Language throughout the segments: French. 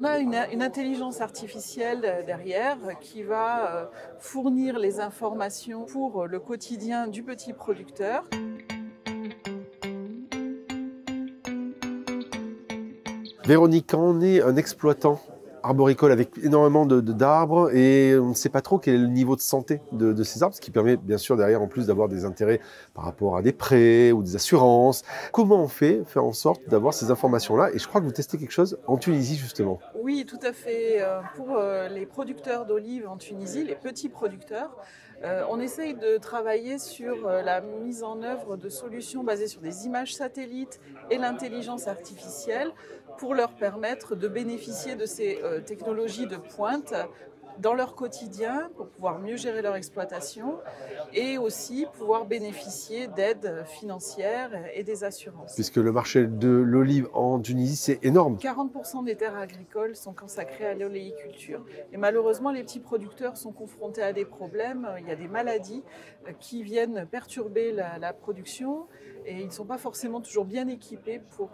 On a une intelligence artificielle derrière qui va fournir les informations pour le quotidien du petit producteur. Véronique, quand on est un exploitant arboricole avec énormément d'arbres et on ne sait pas trop quel est le niveau de santé de ces arbres, ce qui permet bien sûr derrière en plus d'avoir des intérêts par rapport à des prêts ou des assurances. Comment on fait faire en sorte d'avoir ces informations-là? Et je crois que vous testez quelque chose en Tunisie justement. Oui, tout à fait. Pour les producteurs d'olives en Tunisie, les petits producteurs, on essaye de travailler sur la mise en œuvre de solutions basées sur des images satellites et l'intelligence artificielle pour leur permettre de bénéficier de ces technologies de pointe dans leur quotidien pour pouvoir mieux gérer leur exploitation et aussi pouvoir bénéficier d'aides financières et des assurances. Puisque le marché de l'olive en Tunisie, c'est énorme. 40% des terres agricoles sont consacrées à l'oléiculture. Et malheureusement, les petits producteurs sont confrontés à des problèmes. Il y a des maladies qui viennent perturber la production et ils ne sont pas forcément toujours bien équipés pour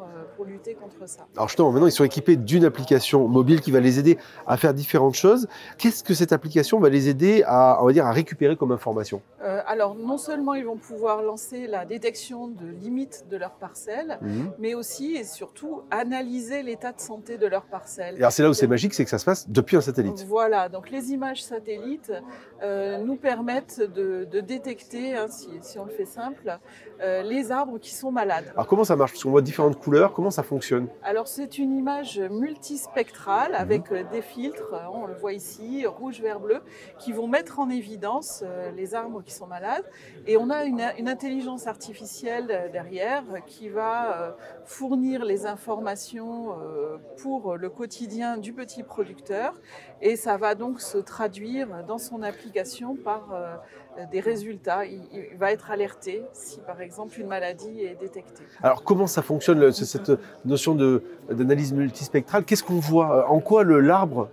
lutter contre ça. Alors justement, maintenant, ils sont équipés d'une application mobile qui va les aider à faire différentes choses. Qu'est-ce que cette application va les aider à, on va dire, à récupérer comme information? Alors, non seulement ils vont pouvoir lancer la détection de limites de leur parcelle, mais aussi et surtout analyser l'état de santé de leur parcelle. Et alors c'est là où c'est magique, c'est que ça se passe depuis un satellite. Voilà, donc les images satellites nous permettent de détecter, hein, si on le fait simple, les arbres qui sont malades. Alors comment ça marche? Parce qu'on voit différentes couleurs, comment ça fonctionne? Alors c'est une image multispectrale avec des filtres, on le voit ici, rouge, vert, bleu, qui vont mettre en évidence les arbres qui sont malades. Et on a une intelligence artificielle derrière qui va fournir les informations pour le quotidien du petit producteur. Et ça va donc se traduire dans son application par des résultats. Il va être alerté si par exemple une maladie est détectée. Alors comment ça fonctionne cette notion d'analyse multispectrale? Qu'est-ce qu'on voit? En quoi l'arbre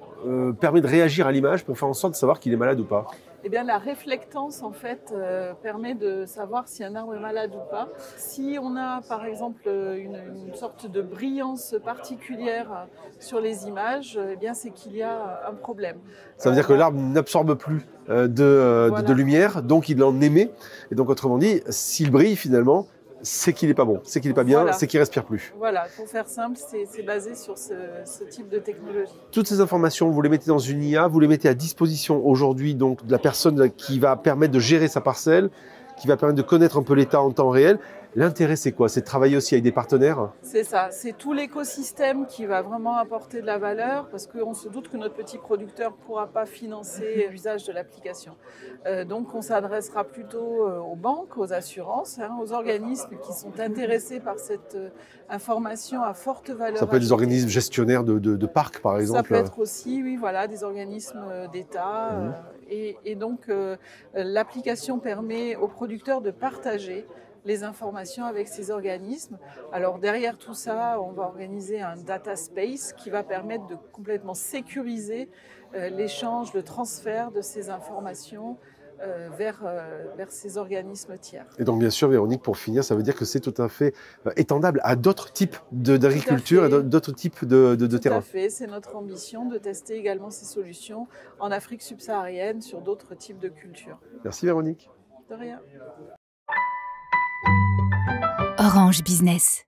permet de réagir à l'image pour faire en sorte de savoir qu'il est malade ou pas? Eh bien, la réflectance, en fait, permet de savoir si un arbre est malade ou pas. Si on a, par exemple, une sorte de brillance particulière sur les images, eh bien, c'est qu'il y a un problème. Ça veut dire que l'arbre n'absorbe plus de lumière, donc il en émet. Et donc, autrement dit, s'il brille finalement, c'est qu'il n'est pas bon, c'est qu'il n'est pas bien, Voilà. c'est qu'il ne respire plus. Voilà, pour faire simple, c'est basé sur ce type de technologie. Toutes ces informations, vous les mettez dans une IA, vous les mettez à disposition aujourd'hui donc de la personne qui va permettre de gérer sa parcelle, qui va permettre de connaître un peu l'état en temps réel. L'intérêt, c'est quoi? C'est de travailler aussi avec des partenaires? C'est ça, c'est tout l'écosystème qui va vraiment apporter de la valeur parce qu'on se doute que notre petit producteur ne pourra pas financer l'usage de l'application. Donc on s'adressera plutôt aux banques, aux assurances, hein, aux organismes qui sont intéressés par cette information à forte valeur. Ça peut être des organismes gestionnaires de parcs, par exemple. Ça peut être aussi, oui, voilà, des organismes d'État. Et donc l'application permet aux producteurs de partager les informations avec ces organismes. Alors derrière tout ça, on va organiser un data space qui va permettre de complètement sécuriser l'échange, le transfert de ces informations vers ces organismes tiers. Et donc bien sûr, Véronique, pour finir, ça veut dire que c'est tout à fait étendable à d'autres types d'agriculture et d'autres types de terrains. Tout à fait, c'est notre ambition de tester également ces solutions en Afrique subsaharienne sur d'autres types de cultures. Merci Véronique. De rien. Orange Business.